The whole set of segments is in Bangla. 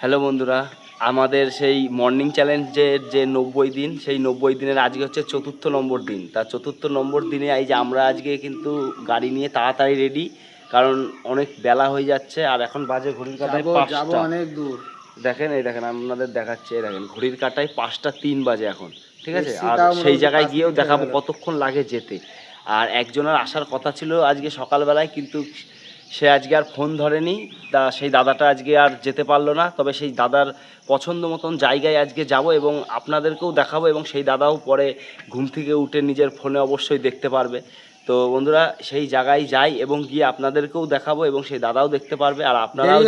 হ্যালো বন্ধুরা, আমাদের সেই মর্নিং চ্যালেঞ্জের যে 90 দিন, সেই 90 দিনের আজকে হচ্ছে 4র্থ নম্বর দিন। তার 4র্থ নম্বর দিনে এই যে আমরা আজকে কিন্তু গাড়ি নিয়ে তাড়াতাড়ি রেডি, কারণ অনেক বেলা হয়ে যাচ্ছে। আর এখন বাজে ঘড়ির কাঁটায় 5টা। অনেক দূর। দেখেন, এই দেখেন, আপনাদের দেখাচ্ছে, এই দেখেন ঘড়ির কাঁটায় 5টা 3 বাজে এখন, ঠিক আছে। এসছি আর তাও সেই মোটামুটি জায়গায় 5 গিয়েও মিনিট হয়ে দেখাবো গেল। কতক্ষণ লাগে যেতে। আর একজনের আসার কথা ছিল আজকে সকালবেলায়, কিন্তু সে আজকে আর ফোন ধরেনি। তা সেই দাদাটা আজকে আর যেতে পারলো না। তবে সেই দাদার পছন্দ মতন জায়গায় আজকে যাব এবং আপনাদেরকেও দেখাবো, এবং সেই দাদাও পরে ঘুম থেকে উঠে নিজের ফোনে অবশ্যই দেখতে পারবে। তো বন্ধুরা, সেই জায়গায় যাই এবং গিয়ে আপনাদেরকেও দেখাবো এবং সেই দাদাও দেখতে পারবে, আর আপনারাও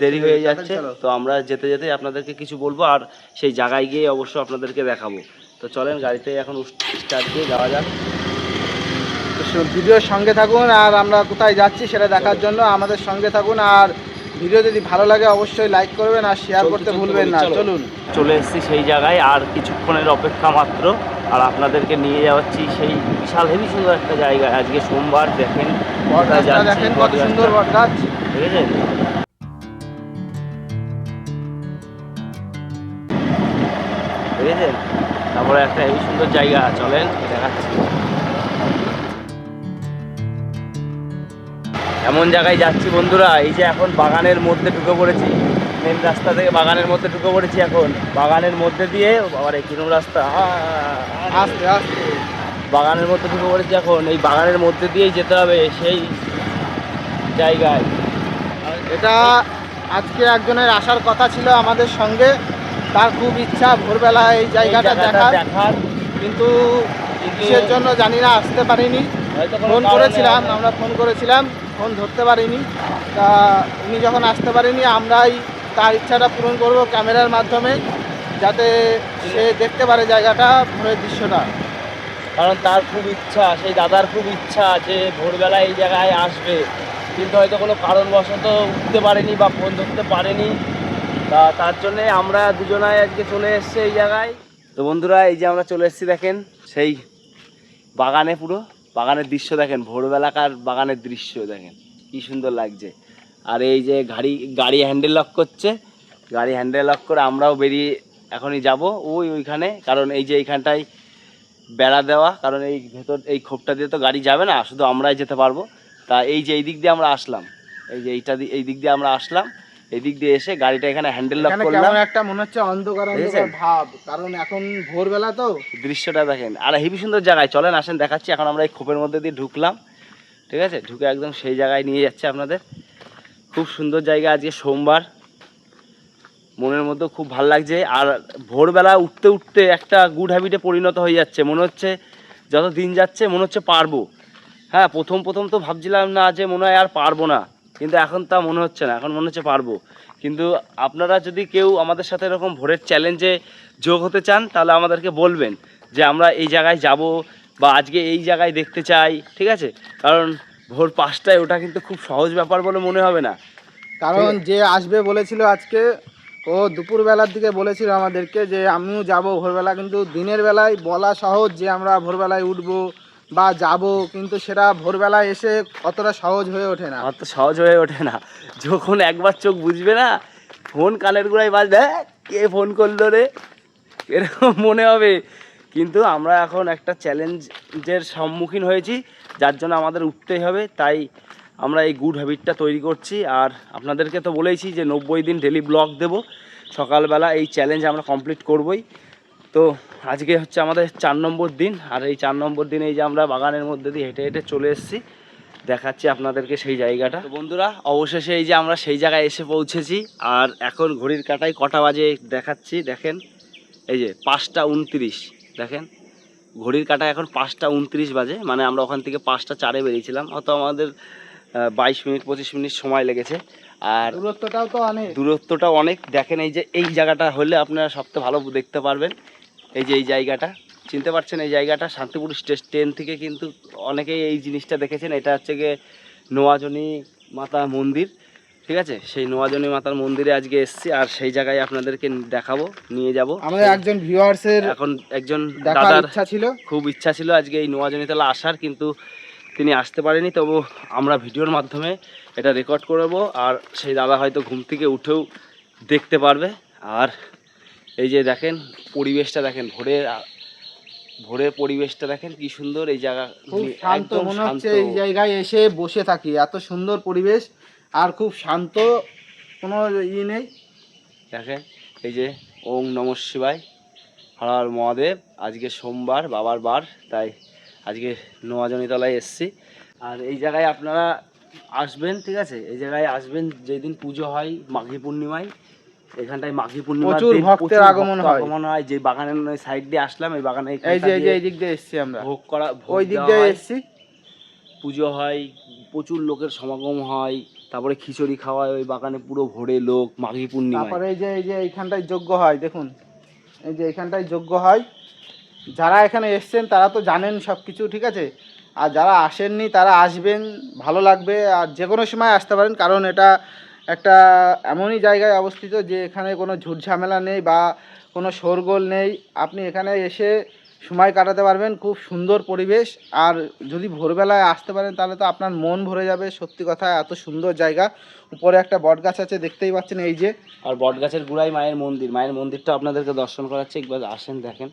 দেরি হয়ে যাচ্ছে। তো আমরা যেতে যেতে আপনাদেরকে কিছু বলবো, আর সেই জায়গায় গিয়ে অবশ্য আপনাদেরকে দেখাবো। তো চলেন, গাড়িতে এখন স্টার্ট দিয়ে যাওয়া যাক। ভিডিওর সঙ্গে থাকুন, আর আমরা কোথায় যাচ্ছি সেটা দেখার জন্য আমাদের সঙ্গে থাকুন। আর ভিডিও যদি ভালো লাগে অবশ্যই লাইক করবেন আর শেয়ার করতে ভুলবেন না। চলুন, চলে এসেছি সেই জায়গায়, আর কিছুক্ষণের অপেক্ষা মাত্র। আর আপনাদেরকে নিয়ে যাচ্ছি সেই বিশাল হেভি সুন্দর একটা জায়গায়। আজকে সোমবার, দেখেন দেখেন কত সুন্দর বটগাছ, দেখেছেন। দেখেছেন, তারপরে একটা হেভি সুন্দর জায়গা, চলেন দেখাচ্ছি। এমন জায়গায় যাচ্ছি বন্ধুরা, এই যে এখন বাগানের মধ্যে ঢুকে পড়েছি। মেন রাস্তা থেকে বাগানের মধ্যে ঢুকে পড়েছি। এখন বাগানের মধ্যে দিয়ে আবার এই কিরম রাস্তা, আস্তে আস্তে বাগানের মধ্যে ঢুকে পড়েছি। এখন এই বাগানের মধ্যে দিয়েই যেতে হবে সেই জায়গায়। এটা আজকে একজনের আসার কথা ছিল আমাদের সঙ্গে, তার খুব ইচ্ছা ভোরবেলা এই জায়গাটা দেখার, কিন্তু কিসের জন্য জানি না আসতে পারিনি। ফোন করেছিলাম, আমরা ফোন করেছিলাম, ফোন ধরতে পারিনি। তা উনি যখন আসতে পারেনি, আমরাই তার ইচ্ছাটা পূরণ করব ক্যামেরার মাধ্যমে, যাতে সে দেখতে পারে জায়গাটা, ভোরের দৃশ্যটা। কারণ তার খুব ইচ্ছা, সেই দাদার খুব ইচ্ছা যে ভোরবেলা এই জায়গায় আসবে, কিন্তু হয়তো কোনো কারণবশত উঠতে পারেনি বা ফোন ধরতে পারেনি। তার জন্যে আমরা দুজনায় আজকে চলে এসেছি এই জায়গায়। তো বন্ধুরা, এই যে আমরা চলে এসেছি, দেখেন সেই বাগানে, পুরো বাগানের দৃশ্য দেখেন, ভোরবেলাকার বাগানের দৃশ্য দেখেন কি সুন্দর লাগছে। আর এই যে গাড়ি হ্যান্ডেল লক করছে, গাড়ি হ্যান্ডেল লক করে আমরাও বেরিয়ে এখনই যাব ওইখানে। কারণ এই যে এইখানটায় বেড়া দেওয়া, কারণ এই ভেতর এই খোপটা দিয়ে তো গাড়ি যাবে না, শুধু আমরাই যেতে পারবো। তা এই যে এই দিক দিয়ে আমরা আসলাম, এই যে এই দিক দিয়ে আমরা আসলাম, এই দিক দিয়ে এসে গাড়িটা এখানে হ্যান্ডেল লক করলাম। কেমন একটা মনে হচ্ছে অন্ধকার অন্ধকার ভাব, কারণ এখন ভোরবেলা তো। দৃশ্যটা দেখেন, আর হেবি সুন্দর জায়গায়, চলেন আসেন দেখাচ্ছি। এখন আমরা এই খোপের মধ্যে দিয়ে ঢুকলাম, ঠিক আছে। ঢুকে একদম সেই জায়গায় নিয়ে যাচ্ছে আপনাদের। খুব সুন্দর জায়গা, আজকে সোমবার, মনের মধ্যে খুব ভালো লাগছে। আর ভোরবেলা উঠতে উঠতে একটা গুড হ্যাবিটে পরিণত হয়ে যাচ্ছে। মনে হচ্ছে যত দিন যাচ্ছে মনে হচ্ছে পারবো। হ্যাঁ, প্রথম তো ভাবছিলাম না যে মনে হয় আর পারবো না, কিন্তু এখন তা মনে হচ্ছে না, এখন মনে হচ্ছে পারবো। কিন্তু আপনারা যদি কেউ আমাদের সাথে এরকম ভোরের চ্যালেঞ্জে যোগ হতে চান, তাহলে আমাদেরকে বলবেন যে আমরা এই জায়গায় যাব বা আজকে এই জায়গায় দেখতে চাই, ঠিক আছে। কারণ ভোর 5টায় ওটা কিন্তু খুব সহজ ব্যাপার বলে মনে হবে না। কারণ যে আসবে বলেছিল আজকে, ও দুপুরবেলার দিকে বলেছিল আমাদেরকে যে আমিও যাব ভোরবেলা, কিন্তু দিনের বেলায় বলা সহজ যে আমরা ভোরবেলায় উঠবো বা যাব, কিন্তু সেটা ভোরবেলায় এসে অতটা সহজ হয়ে ওঠে না। অত সহজ হয়ে ওঠে না। যখন একবার চোখ বুঝবে না, ফোন কানের গোড়ায় বাজবে, কে ফোন করলো রে, এরকম মনে হবে। কিন্তু আমরা এখন একটা চ্যালেঞ্জের সম্মুখীন হয়েছি, যার জন্য আমাদের উঠতেই হবে। তাই আমরা এই গুড হ্যাবিটটা তৈরি করছি। আর আপনাদেরকে তো বলেইছি যে 90 দিন ডেলি ব্লগ দেব। সকালবেলা এই চ্যালেঞ্জ আমরা কমপ্লিট করবই। তো আজকে হচ্ছে আমাদের 4 নম্বর দিন, আর এই 4 নম্বর দিনে এই যে আমরা বাগানের মধ্যে দিয়ে হেঁটে হেঁটে চলে এসেছি, দেখাচ্ছি আপনাদেরকে সেই জায়গাটা। তো বন্ধুরা, অবশেষে এই যে আমরা সেই জায়গায় এসে পৌঁছেছি। আর এখন ঘড়ির কাঁটায় কটা বাজে দেখাচ্ছি, দেখেন এই যে 5টা 29, দেখেন ঘড়ির কাঁটায় এখন 5টা 29 বাজে। মানে আমরা ওখান থেকে 5টা 4-এ বেরিয়েছিলাম, অত আমাদের 22 মিনিট 25 মিনিট সময় লেগেছে। আর দূরত্বটাও অনেক। দেখেন এই যে এই জায়গাটা হলে আপনারা সবথেকে ভালো দেখতে পারবেন। এই যে এই জায়গাটা চিনতে পারছেন, এই জায়গাটা শান্তিপুর ট্রেন থেকে কিন্তু অনেকেই এই জিনিসটা দেখেছেন। এটা হচ্ছে গিয়ে নোয়াজনী মাতা মন্দির, ঠিক আছে। সেই নোয়াজনী মাতার মন্দিরে আজকে এসেছি, আর সেই জায়গায় আপনাদেরকে দেখাবো, নিয়ে যাব। আমাদের একজন ভিউয়ার্সের এখন একজন দাদার খুব ইচ্ছা ছিল আজকে এই নোয়াজনীতলা আসার, কিন্তু তিনি আসতে পারেনি। তবু আমরা ভিডিওর মাধ্যমে এটা রেকর্ড করব, আর সেই দাদা হয়তো ঘুম থেকে উঠেও দেখতে পারবে। আর এই যে দেখেন পরিবেশটা দেখেন, ভোরের পরিবেশটা দেখেন কি সুন্দর। এই জায়গা খুব শান্ত, মনে হচ্ছে এই জায়গায় এসে বসে থাকি, এত সুন্দর পরিবেশ আর খুব শান্ত, কোনো নেই। দেখেন এই যে ওম নমঃ শিবায়, হর হর মহাদেব। আজকে সোমবার, বাবার বার, তাই আজকে নোয়াজনীতলায় এসছি। আর এই জায়গায় আপনারা আসবেন, ঠিক আছে, এই জায়গায় আসবেন যেদিন পুজো হয় মাঘী পূর্ণিমায়। এখানটায় মাঘী পূর্ণিমার প্রচুর দিন ভক্তের আগমন হয়। যে বাগানের সাইড দিয়ে আসলাম, এই বাগানে এই দিক দিয়ে এসছি আমরা, ভোগ করা, ওই দিক দিয়ে এসছি, পুজো হয়, প্রচুর লোকের সমাগম হয়, তারপরে খিচুড়ি খাওয়ায় ওই বাগানে, পুরো ভোরে লোক মাঘী পূর্ণিমা। তারপরে এই যে এইখানটায় যজ্ঞ হয়, দেখুন এই যে এইখানটায় যজ্ঞ হয়। যারা এখানে এসছেন তারা তো জানেন সব কিছু, ঠিক আছে, আর যারা আসেননি তারা আসবেন, ভালো লাগবে। আর যে কোনো সময় আসতে পারেন, কারণ এটা একটা এমনই জায়গায় অবস্থিত যে এখানে কোনো ঝুটঝামেলা নেই বা কোনো শোরগোল নেই। আপনি এখানে এসে সময় কাটাতে পারবেন, খুব সুন্দর পরিবেশ। আর যদি ভোরবেলায় আসতে পারেন তাহলে তো আপনার মন ভরে যাবে, সত্যি কথা, এত সুন্দর জায়গা। উপরে একটা বটগাছ আছে, দেখতেই পাচ্ছেন এই যে, আর বটগাছের গোড়ায় মায়ের মন্দির, মায়ের মন্দিরটা আপনাদেরকে দর্শন করাচ্ছে, একবার আসেন দেখেন।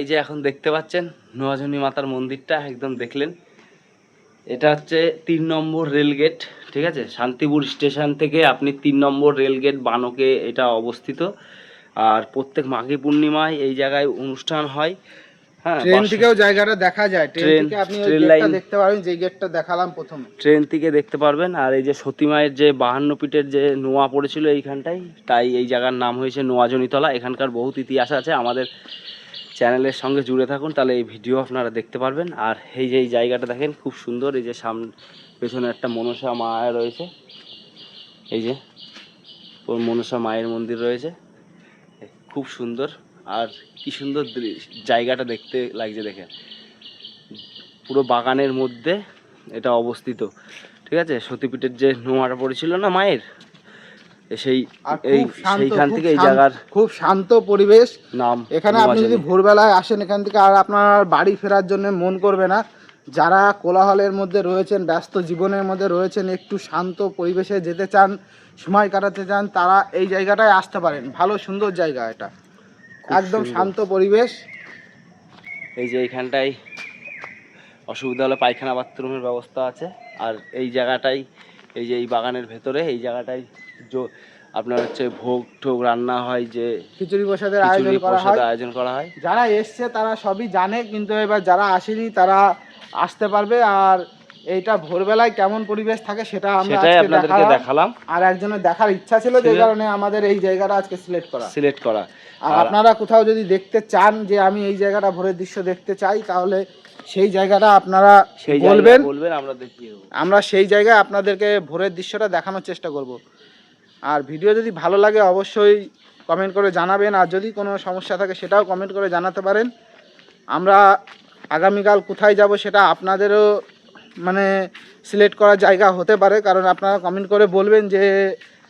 এই যে এখন দেখতে পাচ্ছেন নোয়াজনী মাতার মন্দিরটা, একদম দেখলেন। এটা হচ্ছে 3 নম্বর রেলগেট, ঠিক আছে, শান্তিপুর স্টেশন থেকে আপনি 3 নম্বর রেলগেট বানকে এটা অবস্থিত। আর প্রত্যেক মাঘী পূর্ণিমায় এই জায়গায় অনুষ্ঠান হয়। হ্যাঁ, ট্রেন থেকেও জায়গাটা দেখা যায়, ট্রেন থেকে আপনি ওই গেটটা দেখতে পারবেন, যে গেটটা দেখালাম প্রথমে, ট্রেন থেকে দেখতে পারবেন। আর এই যে সতী মায়ের যে 52 ফিটের যে নোয়া পড়েছিল এইখানটায়, তাই এই জায়গার নাম হয়েছে নোয়াজনীতলা। এখানকার বহুত ইতিহাস আছে, আমাদের চ্যানেলের সঙ্গে জুড়ে থাকুন, তাহলে এই ভিডিও আপনারা দেখতে পারবেন। আর এই যে এই জায়গাটা দেখেন খুব সুন্দর, এই যে সামনে পেছনে একটা মনসা মা রয়েছে, এই যে ওর মনসা মায়ের মন্দির রয়েছে, খুব সুন্দর। আর কি সুন্দর জায়গাটা দেখতে লাগছে দেখেন, পুরো বাগানের মধ্যে এটা অবস্থিত, ঠিক আছে। সতীপীঠের যে নোয়াটা পড়েছিল না মায়ের, সেইখান থেকে এই জায়গার খুব শান্ত পরিবেশ নাম। এখানে আপনি যদি ভোরবেলায় আসেন এখান থেকে, আর আপনার বাড়ি ফেরার জন্য মন করবে না। যারা কোলাহলের মধ্যে রয়েছেন, ব্যস্ত জীবনের মধ্যে রয়েছেন, একটু শান্ত পরিবেশে যেতে চান, সময় কাটাতে চান, তারা এই জায়গাটায় আসতে পারেন। ভালো সুন্দর জায়গা, এটা একদম শান্ত পরিবেশ। এই যে এইখানটায় অসুবিধা হলে পায়খানা বাথরুমের ব্যবস্থা আছে। আর এই জায়গাটাই, এই যে এই বাগানের ভেতরে এই জায়গাটায় আপনার হচ্ছে ভোগ টোগ রান্না হয়, যে খিচুড়ি প্রসাদের আয়োজন করা হয়। যারা এসছে তারা সবই জানে, কিন্তু এবার যারা আসেনি তারা আসতে পারবে। আর এইটা ভোরবেলায় কেমন পরিবেশ থাকে সেটা আমরা আপনাদেরকে দেখালাম। আর একজনের দেখার ইচ্ছা ছিল, যে কারণে আমাদের এই জায়গাটা আজকে সিলেক্ট করা। আর আপনারা কোথাও যদি দেখতে চান যে আমি এই জায়গাটা ভোরের দৃশ্য দেখতে চাই, তাহলে সেই জায়গাটা আপনারা বলবেন, আমরা দেখিয়ে দেব। আমরা সেই জায়গায় আপনাদেরকে ভোরের দৃশ্যটা দেখানোর চেষ্টা করব। আর ভিডিও যদি ভালো লাগে অবশ্যই কমেন্ট করে জানাবেন, আর যদি কোনো সমস্যা থাকে সেটাও কমেন্ট করে জানাতে পারেন। আমরা আগামীকাল কোথায় যাব সেটা আপনাদেরও মানে সিলেক্ট করা জায়গা হতে পারে, কারণ আপনারা কমেন্ট করে বলবেন যে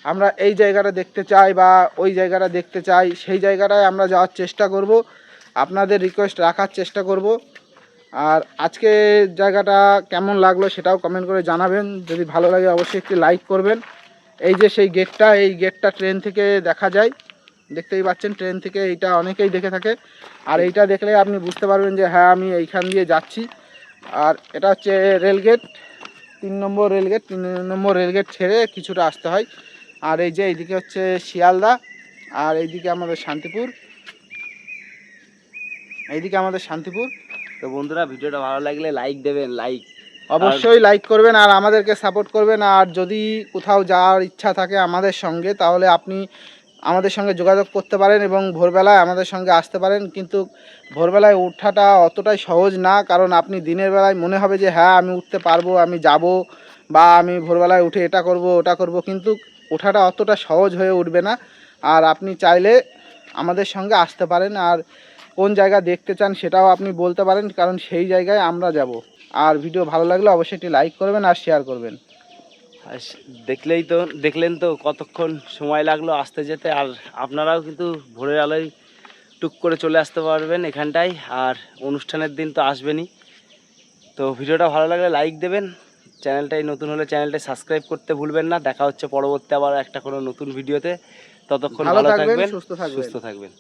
আমরা এই জায়গাটা দেখতে চাই বা ওই জায়গাটা দেখতে চাই, সেই জায়গাটায় আমরা যাওয়ার চেষ্টা করব, আপনাদের রিকোয়েস্ট রাখার চেষ্টা করব। আর আজকে জায়গাটা কেমন লাগলো সেটাও কমেন্ট করে জানাবেন। যদি ভালো লাগে অবশ্যই একটি লাইক করবেন। এই যে সেই গেটটা, এই গেটটা ট্রেন থেকে দেখা যায়, দেখতেই পাচ্ছেন, ট্রেন থেকে এইটা অনেকেই দেখে থাকে। আর এইটা দেখলে আপনি বুঝতে পারবেন যে হ্যাঁ আমি এইখান দিয়ে যাচ্ছি। আর এটা হচ্ছে রেলগেট, 3 নম্বর রেলগেট। 3 নম্বর রেলগেট ছেড়ে কিছুটা আসতে হয়। আর এই যে এইদিকে হচ্ছে শিয়ালদা, আর এইদিকে আমাদের শান্তিপুর। তো বন্ধুরা, ভিডিওটা ভালো লাগলে লাইক দেবেন, অবশ্যই লাইক করবেন আর আমাদেরকে সাপোর্ট করবেন। আর যদি কোথাও যাওয়ার ইচ্ছা থাকে আমাদের সঙ্গে, তাহলে আপনি আমাদের সঙ্গে যোগাযোগ করতে পারেন এবং ভোরবেলায় আমাদের সঙ্গে আসতে পারেন। কিন্তু ভোরবেলায় ওঠাটা অতটাই সহজ না, কারণ আপনি দিনের বেলায় মনে হবে যে হ্যাঁ আমি উঠতে পারবো, আমি যাব, বা আমি ভোরবেলায় উঠে এটা করব ওটা করব, কিন্তু ওঠাটা অতটা সহজ হয়ে উঠবে না। আর আপনি চাইলে আমাদের সঙ্গে আসতে পারেন, আর কোন জায়গা দেখতে চান সেটাও আপনি বলতে পারেন, কারণ সেই জায়গায় আমরা যাব। আর ভিডিও ভালো লাগলে অবশ্যই একটি লাইক করবেন আর শেয়ার করবেন। আর দেখলেন তো কতক্ষণ সময় লাগলো আসতে যেতে। আর আপনারাও কিন্তু ভোরের আলোয় টুক করে চলে আসতে পারবেন এখানটায়, আর অনুষ্ঠানের দিন তো আসবেনই। তো ভিডিওটা ভালো লাগলে লাইক দেবেন, চ্যানেলটাই নতুন হলে চ্যানেলটা সাবস্ক্রাইব করতে ভুলবেন না। দেখা হচ্ছে পরবর্তী আবার একটা কোনো নতুন ভিডিওতে। ততক্ষণ ভালো থাকবেন, সুস্থ থাকবেন। সুস্থ থাকবেন।